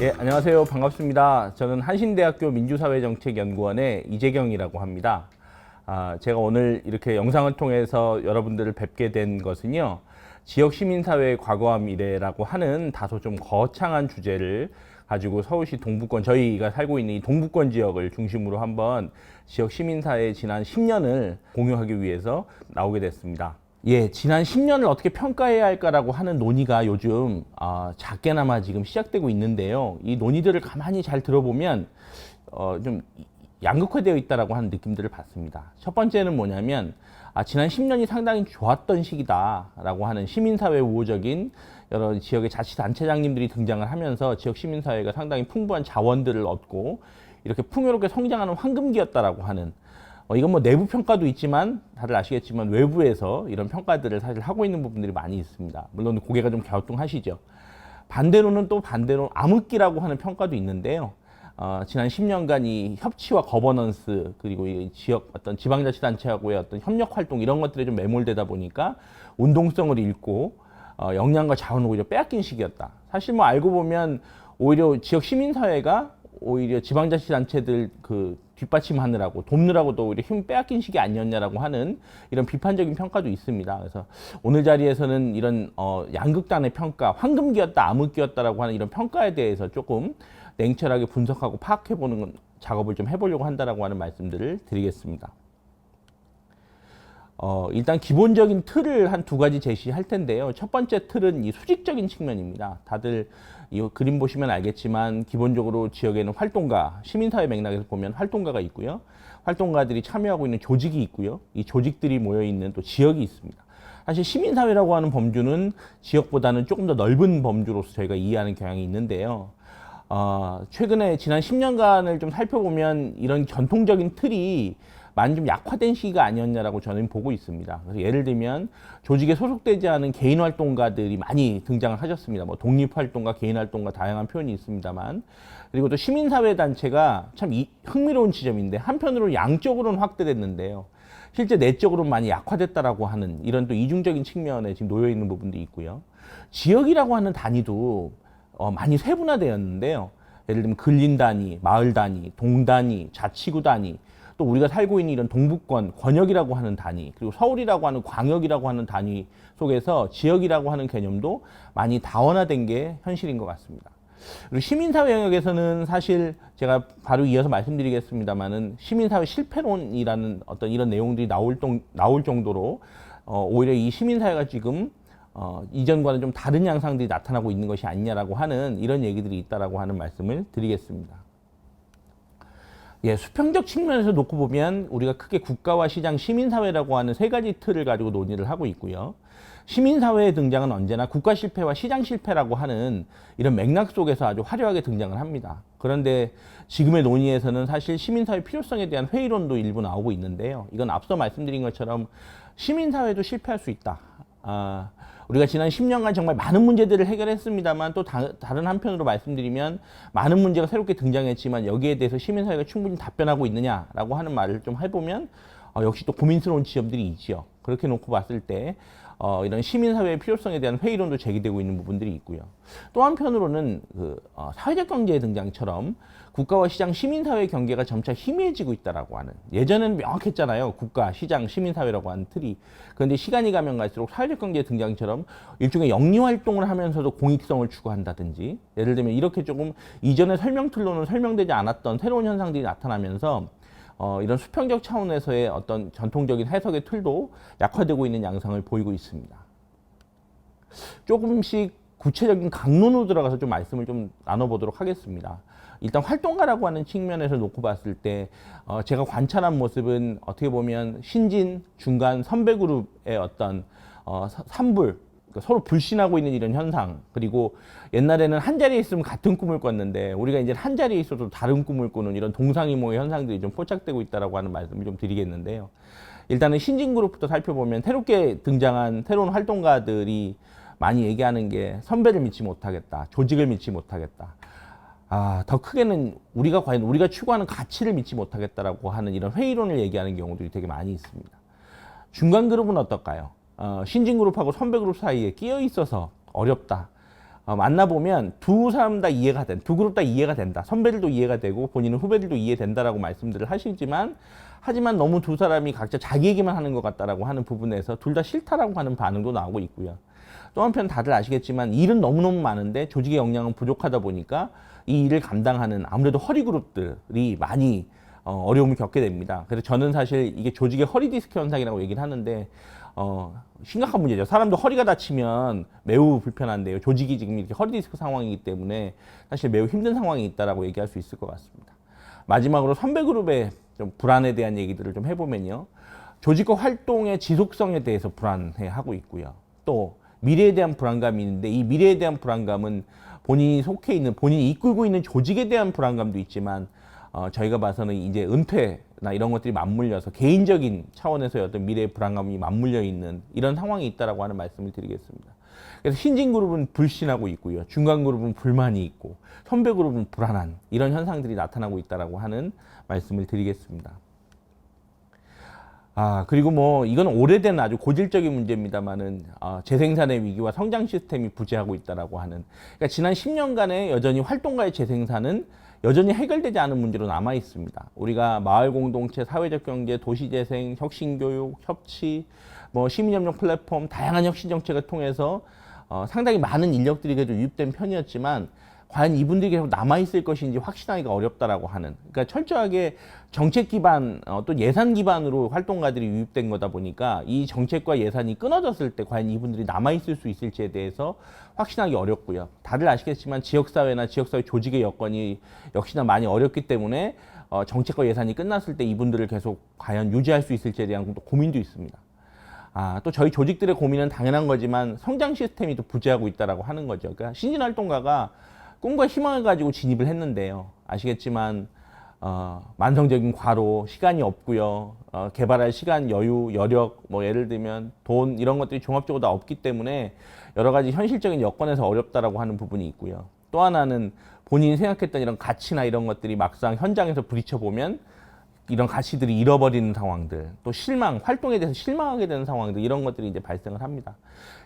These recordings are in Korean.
예, 안녕하세요. 반갑습니다. 저는 한신대학교 민주사회정책연구원의 이재경이라고 합니다. 제가 오늘 이렇게 영상을 통해서 여러분들을 뵙게 된 것은요, 지역 시민사회의 과거와 미래라고 하는 다소 좀 거창한 주제를 가지고 서울시 동부권, 저희가 살고 있는 이 동부권 지역을 중심으로 한번 지역 시민사회의 지난 10년을 공유하기 위해서 나오게 됐습니다. 예, 지난 10년을 어떻게 평가해야 할까라고 하는 논의가 요즘 작게나마 지금 시작되고 있는데요. 이 논의들을 가만히 잘 들어보면 좀 양극화되어 있다라고 하는 느낌들을 받습니다. 첫 번째는 뭐냐면 지난 10년이 상당히 좋았던 시기다라고 하는 시민사회 우호적인 여러 지역의 자치단체장님들이 등장을 하면서 지역 시민사회가 상당히 풍부한 자원들을 얻고 이렇게 풍요롭게 성장하는 황금기였다라고 하는 이건 뭐 내부 평가도 있지만 다들 아시겠지만 외부에서 이런 평가들을 사실 하고 있는 부분들이 많이 있습니다. 물론 고개가 좀 갸우뚱하시죠. 반대로는 또 반대로 암흑기라고 하는 평가도 있는데요. 지난 10년간 이 협치와 거버넌스 그리고 이 지역 어떤 지방자치단체하고의 어떤 협력 활동 이런 것들에 좀 매몰되다 보니까 운동성을 잃고 역량과 자원을 오히려 빼앗긴 시기였다. 사실 뭐 알고 보면 오히려 지역 시민사회가 오히려 지방자치단체들 그 뒷받침하느라고 돕느라고도 오히려 힘 빼앗긴 시기 아니었냐라고 하는 이런 비판적인 평가도 있습니다. 그래서 오늘 자리에서는 이런 양극단의 평가, 황금기였다, 암흑기였다라고 하는 이런 평가에 대해서 조금 냉철하게 분석하고 파악해보는 작업을 좀 해보려고 한다라고 하는 말씀들을 드리겠습니다. 일단 기본적인 틀을 한 두 가지 제시할 텐데요. 첫 번째 틀은 이 수직적인 측면입니다. 다들 이 그림 보시면 알겠지만 기본적으로 지역에는 활동가, 시민사회 맥락에서 보면 활동가가 있고요. 활동가들이 참여하고 있는 조직이 있고요. 이 조직들이 모여있는 또 지역이 있습니다. 사실 시민사회라고 하는 범주는 지역보다는 조금 더 넓은 범주로서 저희가 이해하는 경향이 있는데요. 최근에 지난 10년간을 좀 살펴보면 이런 전통적인 틀이 많이 좀 약화된 시기가 아니었냐라고 저는 보고 있습니다. 그래서 예를 들면 조직에 소속되지 않은 개인 활동가들이 많이 등장을 하셨습니다. 뭐 독립활동가, 개인 활동가 다양한 표현이 있습니다만, 그리고 또 시민사회 단체가 참 흥미로운 지점인데 한편으로 양적으로는 확대됐는데요. 실제 내적으로는 많이 약화됐다라고 하는 이런 또 이중적인 측면에 지금 놓여 있는 부분도 있고요. 지역이라고 하는 단위도 많이 세분화되었는데요. 예를 들면 근린 단위, 마을 단위, 동 단위, 자치구 단위, 또 우리가 살고 있는 이런 동부권, 권역이라고 하는 단위, 그리고 서울이라고 하는 광역이라고 하는 단위 속에서 지역이라고 하는 개념도 많이 다원화된 게 현실인 것 같습니다. 그리고 시민사회 영역에서는 사실 제가 바로 이어서 말씀드리겠습니다만은 시민사회 실패론이라는 어떤 이런 내용들이 나올 정도로 오히려 이 시민사회가 지금 이전과는 좀 다른 양상들이 나타나고 있는 것이 아니냐라고 하는 이런 얘기들이 있다라고 하는 말씀을 드리겠습니다. 예, 수평적 측면에서 놓고 보면 우리가 크게 국가와 시장, 시민사회라고 하는 세 가지 틀을 가지고 논의를 하고 있고요. 시민사회의 등장은 언제나 국가 실패와 시장 실패라고 하는 이런 맥락 속에서 아주 화려하게 등장을 합니다. 그런데 지금의 논의에서는 사실 시민사회 필요성에 대한 회의론도 일부 나오고 있는데요. 이건 앞서 말씀드린 것처럼 시민사회도 실패할 수 있다. 우리가 지난 10년간 정말 많은 문제들을 해결했습니다만 또 다른 한편으로 말씀드리면 많은 문제가 새롭게 등장했지만 여기에 대해서 시민사회가 충분히 답변하고 있느냐라고 하는 말을 좀 해보면 역시 또 고민스러운 지점들이 있죠. 그렇게 놓고 봤을 때 이런 시민사회의 필요성에 대한 회의론도 제기되고 있는 부분들이 있고요. 또 한편으로는 사회적 경제의 등장처럼 국가와 시장, 시민사회의 경계가 점차 희미해지고 있다라고 하는, 예전에는 명확했잖아요. 국가, 시장, 시민사회라고 하는 틀이. 그런데 시간이 가면 갈수록 사회적 경제의 등장처럼 일종의 영리활동을 하면서도 공익성을 추구한다든지, 예를 들면 이렇게 조금 이전의 설명틀로는 설명되지 않았던 새로운 현상들이 나타나면서 이런 수평적 차원에서의 어떤 전통적인 해석의 틀도 약화되고 있는 양상을 보이고 있습니다. 조금씩 구체적인 강론으로 들어가서 좀 말씀을 좀 나눠보도록 하겠습니다. 일단 활동가라고 하는 측면에서 놓고 봤을 때 제가 관찰한 모습은 어떻게 보면 신진, 중간, 선배 그룹의 어떤 산불, 그러니까 서로 불신하고 있는 이런 현상, 그리고 옛날에는 한 자리에 있으면 같은 꿈을 꿨는데 우리가 이제 한 자리에 있어도 다른 꿈을 꾸는 이런 동상이몽의 현상들이 좀 포착되고 있다라고 하는 말씀을 좀 드리겠는데요. 일단은 신진그룹부터 살펴보면 새롭게 등장한 새로운 활동가들이 많이 얘기하는 게 선배를 믿지 못하겠다, 조직을 믿지 못하겠다. 더 크게는 우리가 추구하는 가치를 믿지 못하겠다라고 하는 이런 회의론을 얘기하는 경우들이 되게 많이 있습니다. 중간 그룹은 어떨까요? 신진 그룹하고 선배 그룹 사이에 끼어 있어서 어렵다. 만나보면 두 사람 다 이해가 두 그룹 다 이해가 된다. 선배들도 이해가 되고 본인은 후배들도 이해된다라고 말씀들을 하시지만 하지만 너무 두 사람이 각자 자기 얘기만 하는 것 같다라고 하는 부분에서 둘 다 싫다라고 하는 반응도 나오고 있고요. 또 한편 다들 아시겠지만 일은 너무너무 많은데 조직의 역량은 부족하다 보니까 이 일을 감당하는 아무래도 허리 그룹들이 많이 어려움을 겪게 됩니다. 그래서 저는 사실 이게 조직의 허리 디스크 현상이라고 얘기를 하는데 심각한 문제죠. 사람도 허리가 다치면 매우 불편한데요. 조직이 지금 이렇게 허리 디스크 상황이기 때문에 사실 매우 힘든 상황이 있다라고 얘기할 수 있을 것 같습니다. 마지막으로 선배 그룹의 좀 불안에 대한 얘기들을 좀 해보면요. 조직과 활동의 지속성에 대해서 불안해하고 있고요. 또 미래에 대한 불안감이 있는데 이 미래에 대한 불안감은 본인이 속해 있는, 본인이 이끌고 있는 조직에 대한 불안감도 있지만 저희가 봐서는 이제 은퇴나 이런 것들이 맞물려서 개인적인 차원에서의 어떤 미래의 불안감이 맞물려 있는 이런 상황이 있다라고 하는 말씀을 드리겠습니다. 그래서 신진 그룹은 불신하고 있고요. 중간 그룹은 불만이 있고 선배 그룹은 불안한 이런 현상들이 나타나고 있다라고 하는 말씀을 드리겠습니다. 그리고 뭐 이건 오래된 아주 고질적인 문제입니다만은 재생산의 위기와 성장 시스템이 부재하고 있다라고 하는, 그러니까 지난 10년간의 여전히 활동가의 재생산은 여전히 해결되지 않은 문제로 남아 있습니다. 우리가 마을 공동체, 사회적 경제, 도시 재생, 혁신 교육, 협치, 뭐 시민협력 플랫폼, 다양한 혁신 정책을 통해서 상당히 많은 인력들이 그래도 유입된 편이었지만 과연 이분들이 계속 남아있을 것인지 확신하기가 어렵다라고 하는, 그러니까 철저하게 정책 기반 또 예산 기반으로 활동가들이 유입된 거다 보니까 이 정책과 예산이 끊어졌을 때 과연 이분들이 남아있을 수 있을지에 대해서 확신하기 어렵고요. 다들 아시겠지만 지역사회나 지역사회 조직의 여건이 역시나 많이 어렵기 때문에 정책과 예산이 끝났을 때 이분들을 계속 과연 유지할 수 있을지에 대한 고민도 있습니다. 또 저희 조직들의 고민은 당연한 거지만 성장 시스템이 또 부재하고 있다라고 하는 거죠. 그러니까 신진 활동가가 꿈과 희망을 가지고 진입을 했는데요. 아시겠지만 만성적인 과로, 시간이 없고요. 개발할 시간, 여유, 여력, 뭐 예를 들면 돈 이런 것들이 종합적으로 다 없기 때문에 여러 가지 현실적인 여건에서 어렵다라고 하는 부분이 있고요. 또 하나는 본인이 생각했던 이런 가치나 이런 것들이 막상 현장에서 부딪혀 보면 이런 가치들이 잃어버리는 상황들, 또 실망, 활동에 대해서 실망하게 되는 상황들 이런 것들이 이제 발생을 합니다.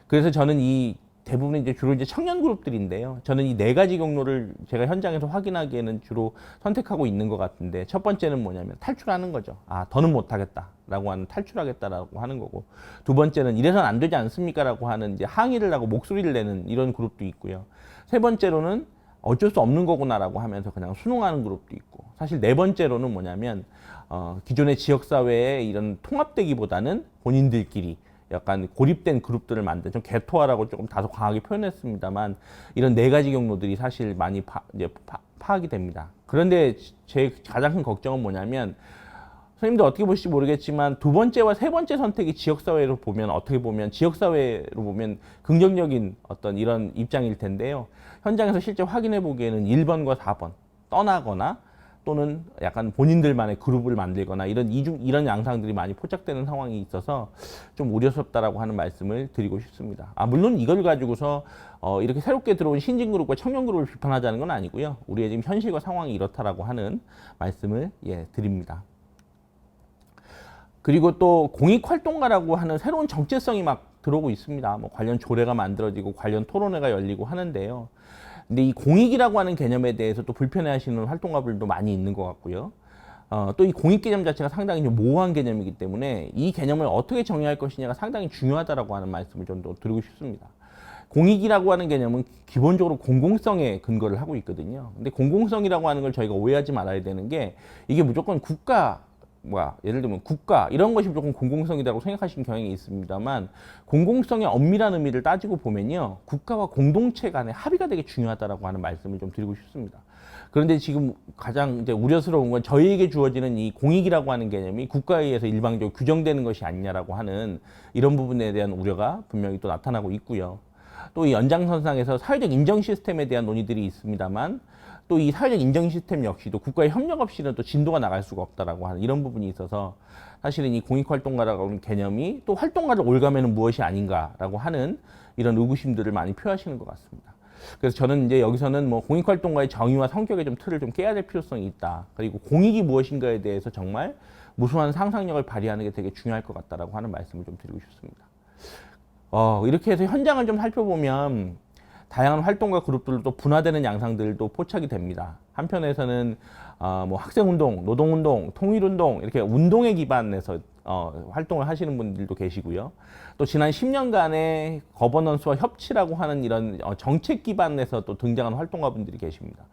그래서 저는 이 대부분 이제 주로 이제 청년 그룹들인데요. 저는 이 네 가지 경로를 제가 현장에서 확인하기에는 주로 선택하고 있는 것 같은데, 첫 번째는 뭐냐면 탈출하는 거죠. 더는 못하겠다라고 하는, 탈출하겠다라고 하는 거고, 두 번째는 이래서는 안 되지 않습니까라고 하는 이제 항의를 하고 목소리를 내는 이런 그룹도 있고요. 세 번째로는 어쩔 수 없는 거구나라고 하면서 그냥 순응하는 그룹도 있고, 사실 네 번째로는 뭐냐면 기존의 지역사회에 이런 통합되기보다는 본인들끼리 약간 고립된 그룹들을 만든, 좀 개토화라고 조금 다소 강하게 표현했습니다만 이런 네 가지 경로들이 사실 많이 파악이 됩니다. 그런데 제 가장 큰 걱정은 뭐냐면, 선생님들 어떻게 보실지 모르겠지만 두 번째와 세 번째 선택이 지역사회로 보면, 어떻게 보면 지역사회로 보면 긍정적인 어떤 이런 입장일 텐데요. 현장에서 실제 확인해 보기에는 1번과 4번 떠나거나 또는 약간 본인들만의 그룹을 만들거나 이런 양상들이 많이 포착되는 상황이 있어서 좀 우려스럽다라고 하는 말씀을 드리고 싶습니다. 물론 이걸 가지고서 이렇게 새롭게 들어온 신진 그룹과 청년 그룹을 비판하자는 건 아니고요. 우리의 지금 현실과 상황이 이렇다라고 하는 말씀을 드립니다. 그리고 또 공익활동가라고 하는 새로운 정체성이 막 들어오고 있습니다. 뭐 관련 조례가 만들어지고 관련 토론회가 열리고 하는데요. 근데 이 공익이라고 하는 개념에 대해서 또 불편해하시는 활동가들도 많이 있는 것 같고요. 또 이 공익 개념 자체가 상당히 좀 모호한 개념이기 때문에 이 개념을 어떻게 정의할 것이냐가 상당히 중요하다라고 하는 말씀을 좀 더 드리고 싶습니다. 공익이라고 하는 개념은 기본적으로 공공성에 근거를 하고 있거든요. 근데 공공성이라고 하는 걸 저희가 오해하지 말아야 되는 게, 이게 무조건 예를 들면 국가 이런 것이 무조건 공공성이라고 생각하시는 경향이 있습니다만, 공공성의 엄밀한 의미를 따지고 보면요, 국가와 공동체 간의 합의가 되게 중요하다라고 하는 말씀을 좀 드리고 싶습니다. 그런데 지금 가장 이제 우려스러운 건 저희에게 주어지는 이 공익이라고 하는 개념이 국가에 의해서 일방적으로 규정되는 것이 아니냐라고 하는 이런 부분에 대한 우려가 분명히 또 나타나고 있고요. 또 이 연장선상에서 사회적 인정 시스템에 대한 논의들이 있습니다만, 또 이 사회적 인정 시스템 역시도 국가의 협력 없이는 또 진도가 나갈 수가 없다라고 하는 이런 부분이 있어서, 사실은 이 공익활동가라고 하는 개념이 또 활동가를 올가매는 무엇이 아닌가라고 하는 이런 의구심들을 많이 표하시는 것 같습니다. 그래서 저는 이제 여기서는 뭐 공익활동가의 정의와 성격의 좀 틀을 좀 깨야 될 필요성이 있다. 그리고 공익이 무엇인가에 대해서 정말 무수한 상상력을 발휘하는 게 되게 중요할 것 같다라고 하는 말씀을 좀 드리고 싶습니다. 이렇게 해서 현장을 좀 살펴보면 다양한 활동가 그룹들로 또 분화되는 양상들도 포착이 됩니다. 한편에서는 뭐 학생운동, 노동운동, 통일운동 이렇게 운동에 기반해서 활동을 하시는 분들도 계시고요. 또 지난 10년간의 거버넌스와 협치라고 하는 이런 정책 기반에서 또 등장한 활동가분들이 계십니다.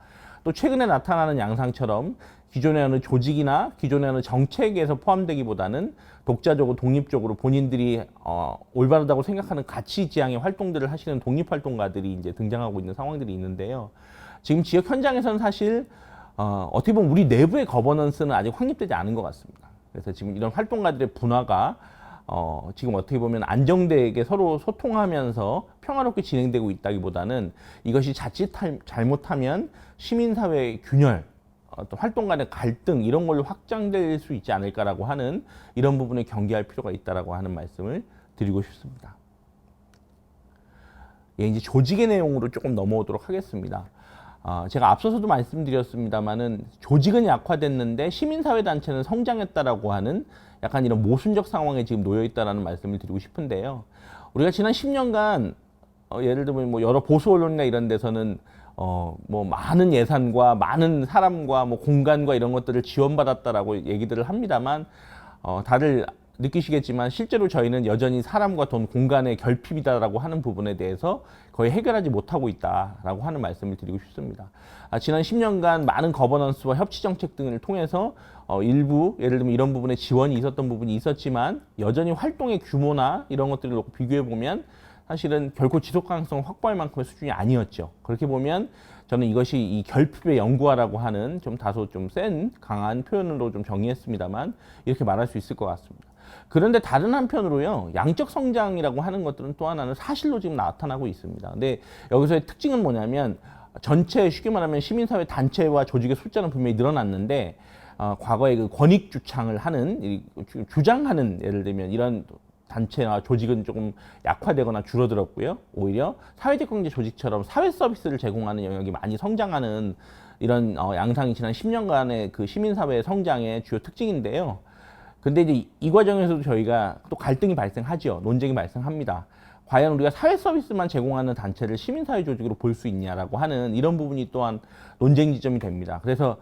또 최근에 나타나는 양상처럼 기존의 어느 조직이나 기존의 어느 정책에서 포함되기보다는 독자적으로 독립적으로 본인들이 올바르다고 생각하는 가치 지향의 활동들을 하시는 독립활동가들이 이제 등장하고 있는 상황들이 있는데요. 지금 지역 현장에서는 사실 어떻게 보면 우리 내부의 거버넌스는 아직 확립되지 않은 것 같습니다. 그래서 지금 이런 활동가들의 분화가 지금 어떻게 보면 안정되게 서로 소통하면서 평화롭게 진행되고 있다기보다는 이것이 자칫 잘못하면 시민사회의 균열, 어떤 활동 간의 갈등 이런 걸로 확장될 수 있지 않을까라고 하는 이런 부분을 경계할 필요가 있다라고 하는 말씀을 드리고 싶습니다. 예, 이제 조직의 내용으로 조금 넘어오도록 하겠습니다. 제가 앞서서도 말씀드렸습니다만은 조직은 약화됐는데 시민사회단체는 성장했다라고 하는 약간 이런 모순적 상황에 지금 놓여 있다라는 말씀을 드리고 싶은데요. 우리가 지난 10년간 예를 들면 뭐 여러 보수 언론이나 이런 데서는 뭐 많은 예산과 많은 사람과 뭐 공간과 이런 것들을 지원받았다라고 얘기들을 합니다만 다들 느끼시겠지만 실제로 저희는 여전히 사람과 돈, 공간의 결핍이다라고 하는 부분에 대해서 거의 해결하지 못하고 있다라고 하는 말씀을 드리고 싶습니다. 지난 10년간 많은 거버넌스와 협치 정책 등을 통해서 일부 예를 들면 이런 부분에 지원이 있었던 부분이 있었지만 여전히 활동의 규모나 이런 것들을 놓고 비교해 보면 사실은 결코 지속 가능성을 확보할 만큼의 수준이 아니었죠. 그렇게 보면 저는 이것이 이 결핍의 연구화라고 하는 좀 다소 좀 센 강한 표현으로 좀 정의했습니다만 이렇게 말할 수 있을 것 같습니다. 그런데 다른 한편으로요, 양적 성장이라고 하는 것들은 또 하나는 사실로 지금 나타나고 있습니다. 근데 여기서의 특징은 뭐냐면 전체 쉽게 말하면 시민사회 단체와 조직의 숫자는 분명히 늘어났는데 과거에 그 권익 주창을 하는 주장하는 예를 들면 이런 단체나 조직은 조금 약화되거나 줄어들었고요. 오히려 사회적 경제 조직처럼 사회 서비스를 제공하는 영역이 많이 성장하는 이런 양상이 지난 10년간의 그 시민사회의 성장의 주요 특징인데요. 근데 이제 이 과정에서도 저희가 또 갈등이 발생하죠. 논쟁이 발생합니다. 과연 우리가 사회 서비스만 제공하는 단체를 시민사회 조직으로 볼 수 있냐라고 하는 이런 부분이 또한 논쟁 지점이 됩니다. 그래서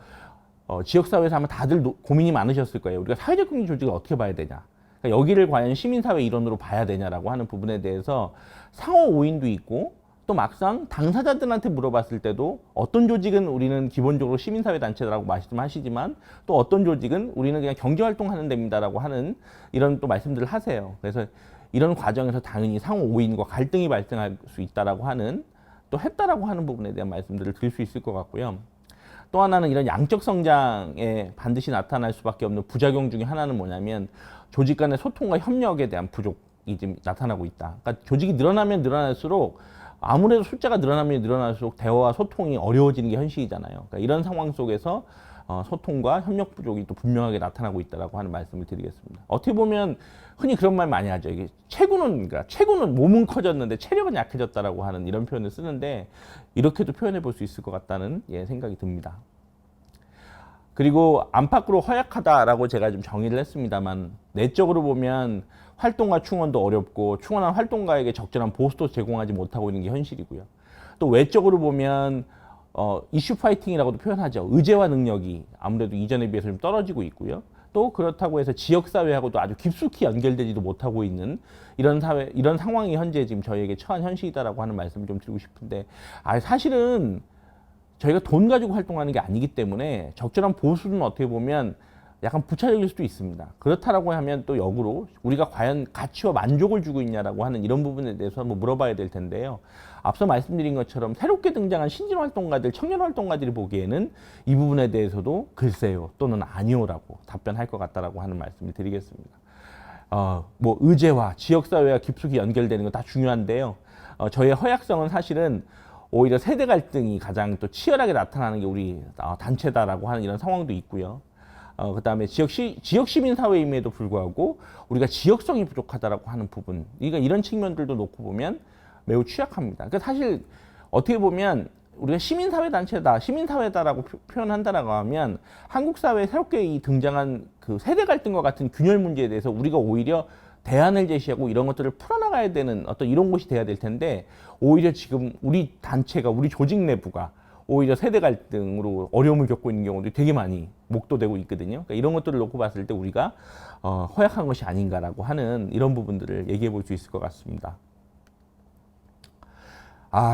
지역사회에서 아마 다들 고민이 많으셨을 거예요. 우리가 사회적 경제 조직을 어떻게 봐야 되냐. 그러니까 여기를 과연 시민사회 일원으로 봐야 되냐라고 하는 부분에 대해서 상호 오인도 있고 또 막상 당사자들한테 물어봤을 때도 어떤 조직은 우리는 기본적으로 시민사회 단체라고 말씀하시지만 또 어떤 조직은 우리는 그냥 경제활동하는 데입니다라고 하는 이런 또 말씀들을 하세요. 그래서 이런 과정에서 당연히 상호 오인과 갈등이 발생할 수 있다라고 하는 또 했다라고 하는 부분에 대한 말씀들을 드릴 수 있을 것 같고요. 또 하나는 이런 양적 성장에 반드시 나타날 수밖에 없는 부작용 중에 하나는 뭐냐면 조직 간의 소통과 협력에 대한 부족이 지금 나타나고 있다. 그러니까 조직이 늘어나면 늘어날수록 아무래도 숫자가 늘어나면 늘어날수록 대화와 소통이 어려워지는 게 현실이잖아요. 그러니까 이런 상황 속에서 소통과 협력 부족이 또 분명하게 나타나고 있다라고 하는 말씀을 드리겠습니다. 어떻게 보면 흔히 그런 말 많이 하죠. 이게 체구는 몸은 커졌는데 체력은 약해졌다라고 하는 이런 표현을 쓰는데 이렇게도 표현해 볼 수 있을 것 같다는 생각이 듭니다. 그리고 안팎으로 허약하다라고 제가 좀 정의를 했습니다만 내적으로 보면 활동가 충원도 어렵고 충원한 활동가에게 적절한 보수도 제공하지 못하고 있는 게 현실이고요. 또 외적으로 보면 이슈 파이팅이라고도 표현하죠. 의제와 능력이 아무래도 이전에 비해서 좀 떨어지고 있고요. 또 그렇다고 해서 지역사회하고도 아주 깊숙이 연결되지도 못하고 있는 이런 상황이 현재 지금 저희에게 처한 현실이다라고 하는 말씀을 좀 드리고 싶은데 사실은 저희가 돈 가지고 활동하는 게 아니기 때문에 적절한 보수는 어떻게 보면 약간 부차적일 수도 있습니다. 그렇다라고 하면 또 역으로 우리가 과연 가치와 만족을 주고 있냐라고 하는 이런 부분에 대해서 한번 물어봐야 될 텐데요. 앞서 말씀드린 것처럼 새롭게 등장한 신진 활동가들, 청년 활동가들이 보기에는 이 부분에 대해서도 글쎄요 또는 아니요라고 답변할 것 같다라고 하는 말씀을 드리겠습니다. 뭐 의제와 지역사회와 깊숙이 연결되는 건 다 중요한데요. 저희의 허약성은 사실은 오히려 세대 갈등이 가장 또 치열하게 나타나는 게 우리 단체다라고 하는 이런 상황도 있고요. 그 다음에 지역 시민 사회임에도 불구하고 우리가 지역성이 부족하다라고 하는 부분, 그러니까 이런 측면들도 놓고 보면 매우 취약합니다. 그러니까 사실 어떻게 보면 우리가 시민사회 단체다, 시민사회다라고 표현한다라고 하면 한국 사회에 새롭게 등장한 그 세대 갈등과 같은 균열 문제에 대해서 우리가 오히려 대안을 제시하고 이런 것들을 풀어나가야 되는 어떤 이런 곳이 돼야 될 텐데 오히려 지금 우리 단체가 우리 조직 내부가 오히려 세대 갈등으로 어려움을 겪고 있는 경우도 되게 많이 목도되고 있거든요. 그러니까 이런 것들을 놓고 봤을 때 우리가 허약한 것이 아닌가라고 하는 이런 부분들을 얘기해 볼 수 있을 것 같습니다.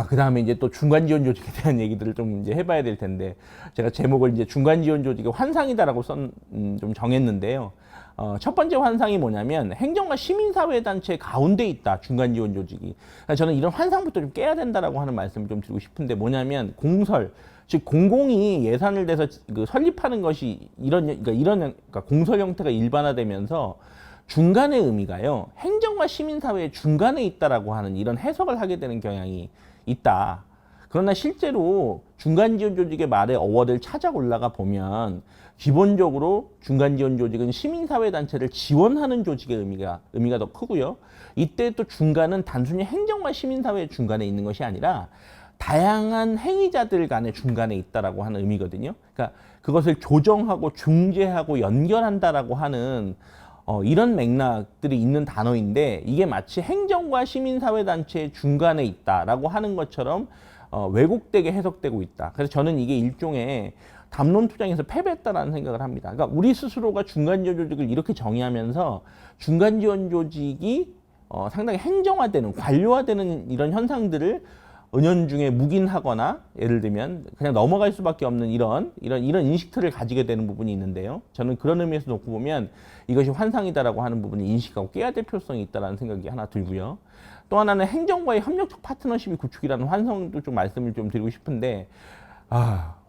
그 다음에 이제 또 중간 지원 조직에 대한 얘기들을 좀 이제 해봐야 될 텐데, 제가 제목을 이제 중간 지원 조직의 환상이다라고 좀 정했는데요. 첫 번째 환상이 뭐냐면 행정과 시민사회단체 가운데 있다, 중간 지원 조직이. 그러니까 저는 이런 환상부터 좀 깨야 된다라고 하는 말씀을 좀 드리고 싶은데, 뭐냐면 공설, 즉 공공이 예산을 내서 그 설립하는 것이 그러니까 공설 형태가 일반화되면서 중간의 의미가요, 행정과 시민사회의 중간에 있다라고 하는 이런 해석을 하게 되는 경향이 있다. 그러나 실제로 중간 지원 조직의 말의 어원을 찾아 올라가 보면 기본적으로 중간 지원 조직은 시민사회 단체를 지원하는 조직의 의미가 더 크고요. 이때 또 중간은 단순히 행정과 시민사회의 중간에 있는 것이 아니라 다양한 행위자들 간의 중간에 있다라고 하는 의미거든요. 그러니까 그것을 조정하고 중재하고 연결한다라고 하는 이런 맥락들이 있는 단어인데, 이게 마치 행정과 시민사회단체의 중간에 있다라고 하는 것처럼 왜곡되게 해석되고 있다. 그래서 저는 이게 일종의 담론 투쟁에서 패배했다라는 생각을 합니다. 그러니까 우리 스스로가 중간지원 조직을 이렇게 정의하면서 중간지원 조직이 상당히 행정화되는, 관료화되는 이런 현상들을 은연중에 묵인하거나, 예를 들면 그냥 넘어갈 수밖에 없는 이런 인식틀을 가지게 되는 부분이 있는데요. 저는 그런 의미에서 놓고 보면 이것이 환상이다라고 하는 부분을 인식하고 깨야 될 필요성이 있다는 생각이 하나 들고요. 또 하나는 행정과의 협력적 파트너십이 구축이라는 환상도 좀 말씀을 좀 드리고 싶은데,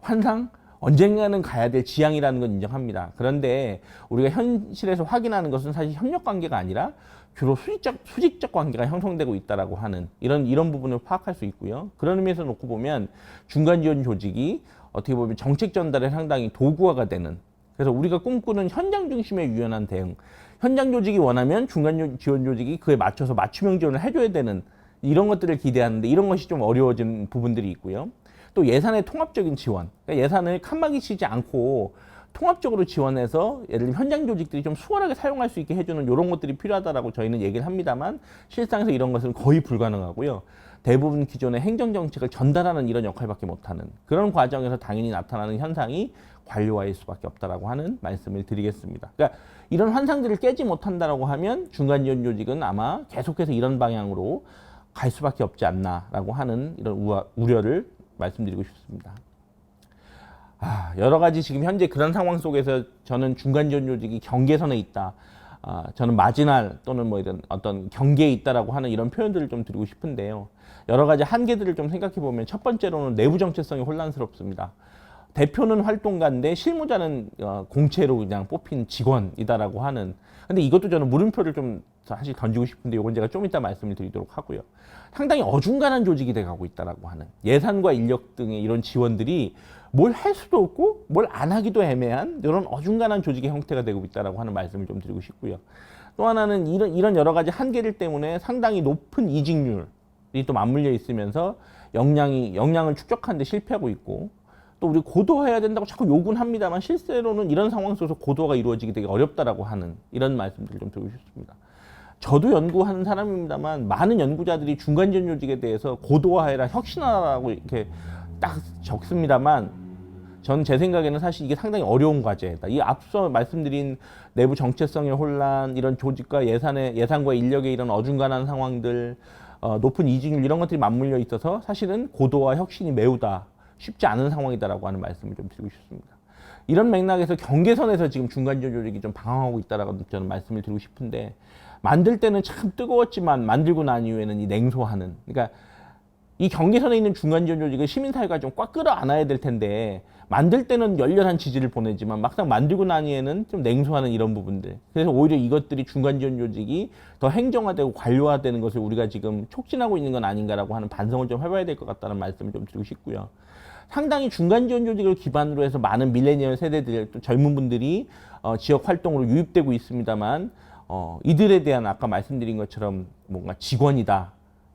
환상? 언젠가는 가야 될 지향이라는 건 인정합니다. 그런데 우리가 현실에서 확인하는 것은 사실 협력 관계가 아니라 주로 수직적 관계가 형성되고 있다라고 하는 이런 부분을 파악할 수 있고요. 그런 의미에서 놓고 보면 중간 지원 조직이 어떻게 보면 정책 전달에 상당히 도구화가 되는, 그래서 우리가 꿈꾸는 현장 중심의 유연한 대응, 현장 조직이 원하면 중간 지원 조직이 그에 맞춰서 맞춤형 지원을 해줘야 되는 이런 것들을 기대하는데, 이런 것이 좀 어려워진 부분들이 있고요. 또 예산의 통합적인 지원, 그러니까 예산을 칸막이 치지 않고 통합적으로 지원해서 예를 들면 현장 조직들이 좀 수월하게 사용할 수 있게 해주는 이런 것들이 필요하다라고 저희는 얘기를 합니다만, 실상에서 이런 것은 거의 불가능하고요. 대부분 기존의 행정정책을 전달하는 이런 역할밖에 못하는 그런 과정에서 당연히 나타나는 현상이 관료화일 수밖에 없다라고 하는 말씀을 드리겠습니다. 그러니까 이런 환상들을 깨지 못한다라고 하면 중간 지원 조직은 아마 계속해서 이런 방향으로 갈 수밖에 없지 않나라고 하는 이런 우려를 말씀드리고 싶습니다. 여러 가지 지금 현재 그런 상황 속에서 저는 중간 지원 조직이 경계선에 있다, 저는 마지날 또는 뭐 이런 어떤 경계에 있다라고 하는 이런 표현들을 좀 드리고 싶은데요. 여러 가지 한계들을 좀 생각해 보면 첫 번째로는 내부 정체성이 혼란스럽습니다. 대표는 활동가인데 실무자는 공채로 그냥 뽑힌 직원이다라고 하는. 근데 이것도 저는 물음표를 좀 사실 던지고 싶은데 이건 제가 좀 이따 말씀을 드리도록 하고요. 상당히 어중간한 조직이 돼가고 있다라고 하는, 예산과 인력 등의 이런 지원들이 뭘 할 수도 없고 뭘 안 하기도 애매한 이런 어중간한 조직의 형태가 되고 있다라고 하는 말씀을 좀 드리고 싶고요. 또 하나는 이런 여러 가지 한계들 때문에 상당히 높은 이직률이 또 맞물려 있으면서 역량을 축적하는 데 실패하고 있고, 또 우리 고도화해야 된다고 자꾸 요구는 합니다만 실제로는 이런 상황 속에서 고도화가 이루어지기 되게 어렵다라고 하는 이런 말씀들을 좀 드리고 싶습니다. 저도 연구하는 사람입니다만 많은 연구자들이 중간 지원 조직에 대해서 고도화해라, 혁신하라고 이렇게 딱 적습니다만, 저는 제 생각에는 사실 이게 상당히 어려운 과제다. 이 앞서 말씀드린 내부 정체성의 혼란, 이런 조직과 예산과 인력의 이런 어중간한 상황들, 높은 이직률 이런 것들이 맞물려 있어서 사실은 고도화 혁신이 매우 다 쉽지 않은 상황이다라고 하는 말씀을 좀 드리고 싶습니다. 이런 맥락에서 경계선에서 지금 중간 지원 조직이 좀 방황하고 있다라고 저는 말씀을 드리고 싶은데, 만들 때는 참 뜨거웠지만 만들고 난 이후에는 이 냉소하는, 그러니까 이 경계선에 있는 중간 지원 조직을 시민사회가 좀 꽉 끌어안아야 될 텐데, 만들 때는 열렬한 지지를 보내지만 막상 만들고 난 이후에는 좀 냉소하는 이런 부분들. 그래서 오히려 이것들이 중간 지원 조직이 더 행정화되고 관료화되는 것을 우리가 지금 촉진하고 있는 건 아닌가라고 하는 반성을 좀 해봐야 될 것 같다는 말씀을 좀 드리고 싶고요. 상당히 중간 지원 조직을 기반으로 해서 많은 밀레니얼 세대들, 또 젊은 분들이 지역 활동으로 유입되고 있습니다만, 이들에 대한 아까 말씀드린 것처럼 뭔가 직원이다,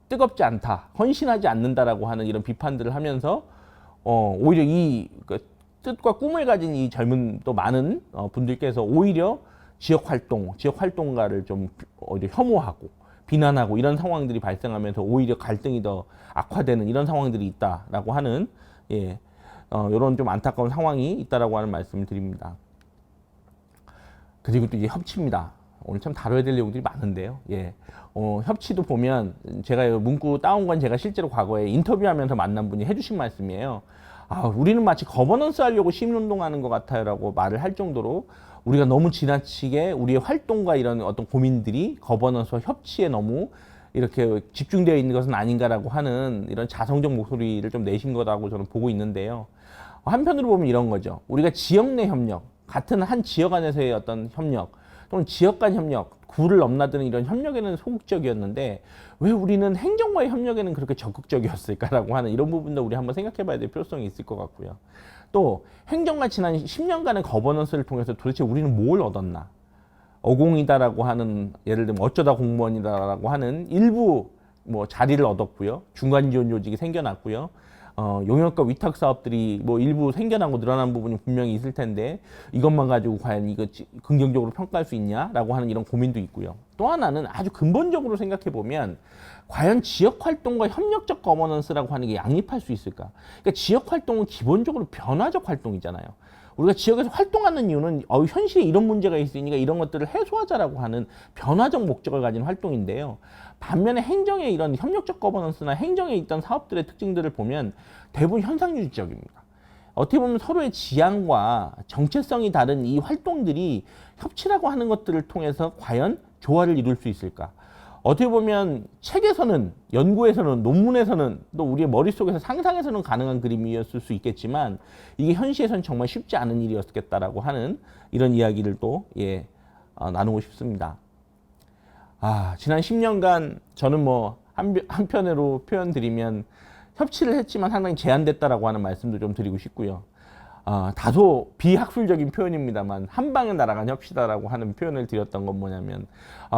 뜨겁지 않다, 헌신하지 않는다라고 하는 이런 비판들을 하면서 오히려 이 뜻과 꿈을 가진 이 젊은 또 많은 분들께서 오히려 지역 활동가를 좀 혐오하고 비난하고 이런 상황들이 발생하면서 오히려 갈등이 더 악화되는 이런 상황들이 있다라고 하는 이런 좀 안타까운 상황이 있다라고 하는 말씀을 드립니다. 그리고 또 이제 협치입니다. 오늘 참 다뤄야 될 내용들이 많은데요. 협치도 보면 제가 문구 따온 건 제가 실제로 과거에 인터뷰하면서 만난 분이 해주신 말씀이에요. 우리는 마치 거버넌스 하려고 시민운동하는 것 같아요라고 말을 할 정도로 우리가 너무 지나치게 우리의 활동과 이런 어떤 고민들이 거버넌스와 협치에 너무 이렇게 집중되어 있는 것은 아닌가라고 하는 이런 자성적 목소리를 좀 내신 거라고 저는 보고 있는데요. 한편으로 보면 이런 거죠. 우리가 지역 내 협력, 같은 한 지역 안에서의 어떤 협력, 또는 지역 간 협력, 구를 넘나드는 이런 협력에는 소극적이었는데 왜 우리는 행정과의 협력에는 그렇게 적극적이었을까라고 하는 이런 부분도 우리 한번 생각해 봐야 될 필요성이 있을 것 같고요. 또 행정과 지난 10년간의 거버넌스를 통해서 도대체 우리는 뭘 얻었나? 어공이다라고 하는, 예를 들면 어쩌다 공무원이다라고 하는 일부 자리를 얻었고요. 중간 지원 조직이 생겨났고요. 용역과 위탁 사업들이 일부 생겨나고 늘어난 부분이 분명히 있을 텐데 이것만 가지고 과연 이거 긍정적으로 평가할 수 있냐라고 하는 이런 고민도 있고요. 또 하나는 아주 근본적으로 생각해 보면 과연 지역 활동과 협력적 거버넌스라고 하는 게 양립할 수 있을까? 그러니까 지역 활동은 기본적으로 변화적 활동이잖아요. 우리가 지역에서 활동하는 이유는 현실에 이런 문제가 있으니까 이런 것들을 해소하자라고 하는 변화적 목적을 가진 활동인데요. 반면에 행정의 이런 협력적 거버넌스나 행정에 있던 사업들의 특징들을 보면 대부분 현상유지적입니다. 어떻게 보면 서로의 지향과 정체성이 다른 이 활동들이 협치라고 하는 것들을 통해서 과연 조화를 이룰 수 있을까? 어떻게 보면 책에서는, 연구에서는, 논문에서는, 또 우리의 머릿속에서 상상해서는 가능한 그림이었을 수 있겠지만 이게 현실에서는 정말 쉽지 않은 일이었겠다라고 하는 이런 이야기를 또 나누고 싶습니다. 지난 10년간 저는 한편으로 표현드리면 협치를 했지만 상당히 제한됐다라고 하는 말씀도 좀 드리고 싶고요. 다소 비학술적인 표현입니다만 한 방에 날아간 협치다라고 하는 표현을 드렸던 건 뭐냐면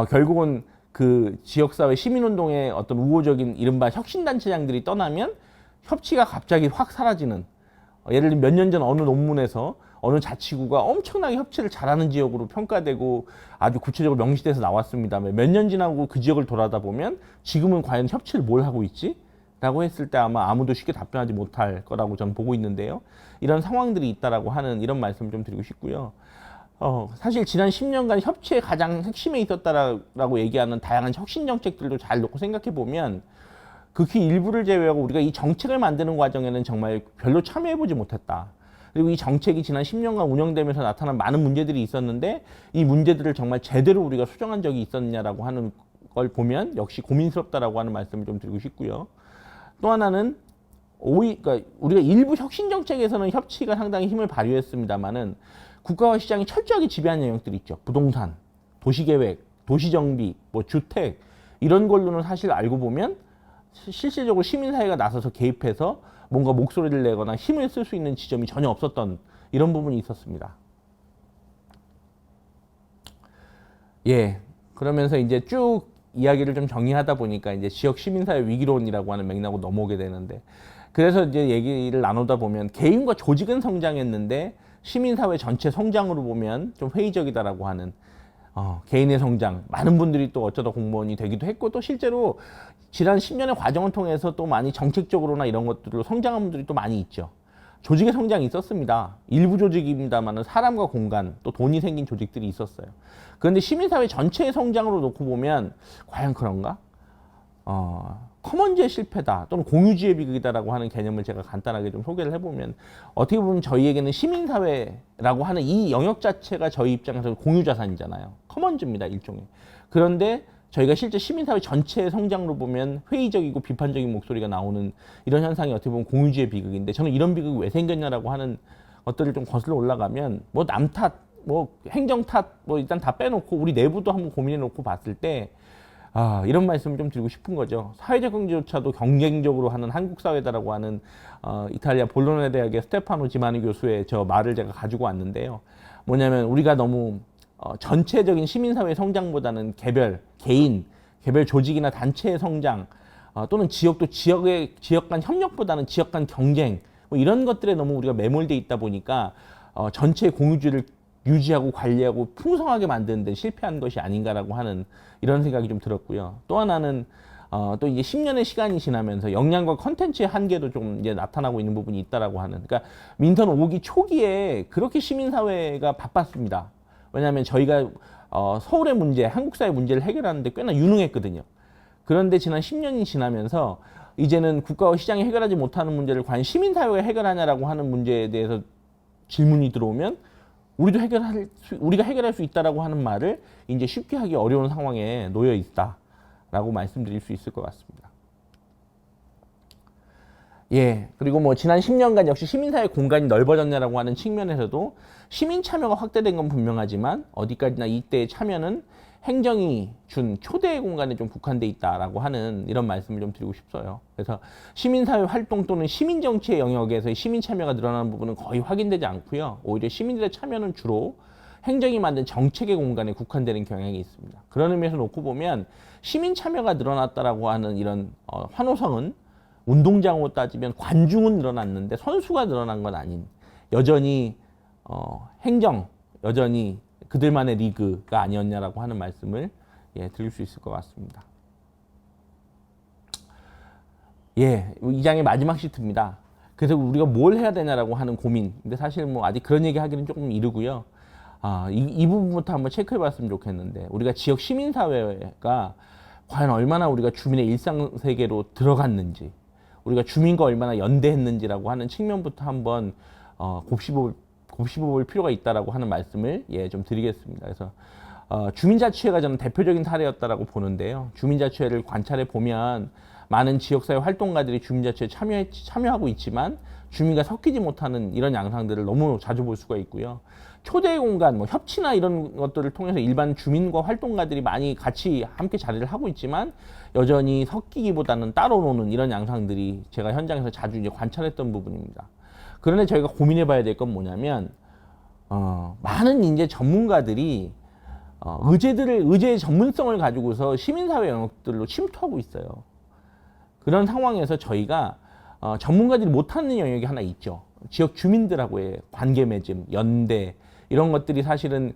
결국은 그 지역사회 시민운동의 어떤 우호적인 이른바 혁신단체장들이 떠나면 협치가 갑자기 확 사라지는, 예를 들면 몇 년 전 어느 논문에서 어느 자치구가 엄청나게 협치를 잘하는 지역으로 평가되고 아주 구체적으로 명시돼서 나왔습니다만 몇 년 지나고 그 지역을 돌아다 보면 지금은 과연 협치를 뭘 하고 있지? 라고 했을 때 아마 아무도 쉽게 답변하지 못할 거라고 저는 보고 있는데요. 이런 상황들이 있다라고 하는 이런 말씀을 좀 드리고 싶고요. 사실 지난 10년간 협치의 가장 핵심에 있었다라고 얘기하는 다양한 혁신 정책들도 잘 놓고 생각해 보면 극히 일부를 제외하고 우리가 이 정책을 만드는 과정에는 정말 별로 참여해보지 못했다. 그리고 이 정책이 지난 10년간 운영되면서 나타난 많은 문제들이 있었는데 이 문제들을 정말 제대로 우리가 수정한 적이 있었냐라고 하는 걸 보면 역시 고민스럽다라고 하는 말씀을 좀 드리고 싶고요. 또 하나는 그러니까 우리가 일부 혁신 정책에서는 협치가 상당히 힘을 발휘했습니다만은 국가와 시장이 철저하게 지배하는 영역들이 있죠. 부동산, 도시계획, 도시정비, 주택 이런 걸로는 사실 알고 보면 실질적으로 시민사회가 나서서 개입해서 뭔가 목소리를 내거나 힘을 쓸 수 있는 지점이 전혀 없었던 이런 부분이 있었습니다. 그러면서 이제 쭉 이야기를 좀 정리하다 보니까 이제 지역 시민사회 위기론이라고 하는 맥락으로 넘어오게 되는데, 그래서 이제 얘기를 나누다 보면 개인과 조직은 성장했는데 시민사회 전체 성장으로 보면 좀 회의적이다라고 하는 개인의 성장, 많은 분들이 또 어쩌다 공무원이 되기도 했고 또 실제로 지난 10년의 과정을 통해서 또 많이 정책적으로나 이런 것들로 성장한 분들이 또 많이 있죠. 조직의 성장이 있었습니다. 일부 조직입니다만 사람과 공간 또 돈이 생긴 조직들이 있었어요. 그런데 시민사회 전체의 성장으로 놓고 보면 과연 그런가? 커먼즈의 실패다 또는 공유주의 비극이다라고 하는 개념을 제가 간단하게 좀 소개를 해보면 어떻게 보면 저희에게는 시민사회라고 하는 이 영역 자체가 저희 입장에서 공유자산이잖아요. 커먼즈입니다, 일종의. 그런데 저희가 실제 시민사회 전체의 성장으로 보면 회의적이고 비판적인 목소리가 나오는 이런 현상이 어떻게 보면 공유주의 비극인데, 저는 이런 비극이 왜 생겼냐라고 하는 것들을 좀 거슬러 올라가면 남 탓, 행정 탓, 일단 다 빼놓고 우리 내부도 한번 고민해 놓고 봤을 때 이런 말씀을 좀 드리고 싶은 거죠. 사회적 경제조차도 경쟁적으로 하는 한국 사회다라고 하는 이탈리아 볼로네 대학의 스테파노 지마니 교수의 저 말을 제가 가지고 왔는데요. 뭐냐면 우리가 너무 전체적인 시민사회 성장보다는 개인, 개별 조직이나 단체의 성장 또는 지역 간 협력보다는 지역 간 경쟁 이런 것들에 너무 우리가 매몰돼 있다 보니까 전체의 공유주의를 유지하고 관리하고 풍성하게 만드는 데 실패한 것이 아닌가라고 하는 이런 생각이 좀 들었고요. 또 하나는 또 이제 10년의 시간이 지나면서 역량과 컨텐츠의 한계도 좀 이제 나타나고 있는 부분이 있다라고 하는. 그러니까 민선 5기 초기에 그렇게 시민사회가 바빴습니다. 왜냐하면 저희가 서울의 문제, 한국 사회 문제를 해결하는데 꽤나 유능했거든요. 그런데 지난 10년이 지나면서 이제는 국가와 시장이 해결하지 못하는 문제를 과연 시민사회가 해결하냐라고 하는 문제에 대해서 질문이 들어오면 우리가 해결할 수 있다라고 하는 말을 이제 쉽게 하기 어려운 상황에 놓여 있다라고 말씀드릴 수 있을 것 같습니다. 예, 그리고 뭐 지난 10년간 역시 시민사회 공간이 넓어졌냐라고 하는 측면에서도 시민 참여가 확대된 건 분명하지만 어디까지나 이때의 참여는 행정이 준 초대 공간에 좀 국한돼 있다라고 하는 이런 말씀을 좀 드리고 싶어요. 그래서 시민사회 활동 또는 시민정치의 영역에서의 시민 참여가 늘어나는 부분은 거의 확인되지 않고요. 오히려 시민들의 참여는 주로 행정이 만든 정책의 공간에 국한되는 경향이 있습니다. 그런 의미에서 놓고 보면 시민 참여가 늘어났다라고 하는 이런 환호성은 운동장으로 따지면 관중은 늘어났는데 선수가 늘어난 건 아닌, 여전히 행정, 여전히 그들만의 리그가 아니었냐라고 하는 말씀을 드릴 수 있을 것 같습니다. 예, 이 장의 마지막 시트입니다. 그래서 우리가 뭘 해야 되냐라고 하는 고민. 근데 사실 뭐 아직 그런 얘기 하기는 조금 이르고요. 이 부분부터 한번 체크해 봤으면 좋겠는데, 우리가 지역 시민사회가 과연 얼마나 우리가 주민의 일상 세계로 들어갔는지, 우리가 주민과 얼마나 연대했는지라고 하는 측면부터 한번 곱씹어볼 필요가 있다라고 하는 말씀을 좀 드리겠습니다. 그래서 주민자치회가 저는 대표적인 사례였다라고 보는데요. 주민자치회를 관찰해 보면 많은 지역사회 활동가들이 주민자치회에 참여하고 있지만 주민과 섞이지 못하는 이런 양상들을 너무 자주 볼 수가 있고요. 초대 공간, 뭐 협치나 이런 것들을 통해서 일반 주민과 활동가들이 많이 같이 함께 자리를 하고 있지만 여전히 섞이기보다는 따로 노는 이런 양상들이 제가 현장에서 자주 이제 관찰했던 부분입니다. 그런데 저희가 고민해 봐야 될 건 뭐냐면, 많은 이제 전문가들이 의제의 전문성을 가지고서 시민사회 영역들로 침투하고 있어요. 그런 상황에서 저희가 전문가들이 못하는 영역이 하나 있죠. 지역 주민들하고의 관계 맺음, 연대, 이런 것들이 사실은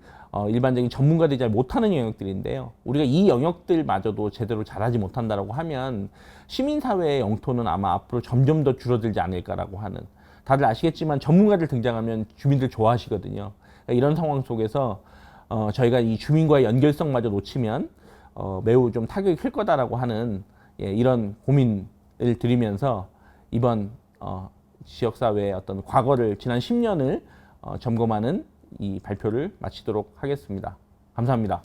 일반적인 전문가들이 잘 못하는 영역들인데요. 우리가 이 영역들마저도 제대로 잘하지 못한다라고 하면 시민사회의 영토는 아마 앞으로 점점 더 줄어들지 않을까라고 하는, 다들 아시겠지만 전문가들 등장하면 주민들 좋아하시거든요. 그러니까 이런 상황 속에서 저희가 이 주민과의 연결성마저 놓치면 매우 좀 타격이 클 거다라고 하는 이런 고민을 드리면서 이번 지역사회의 어떤 과거를, 지난 10년을 점검하는 이 발표를 마치도록 하겠습니다. 감사합니다.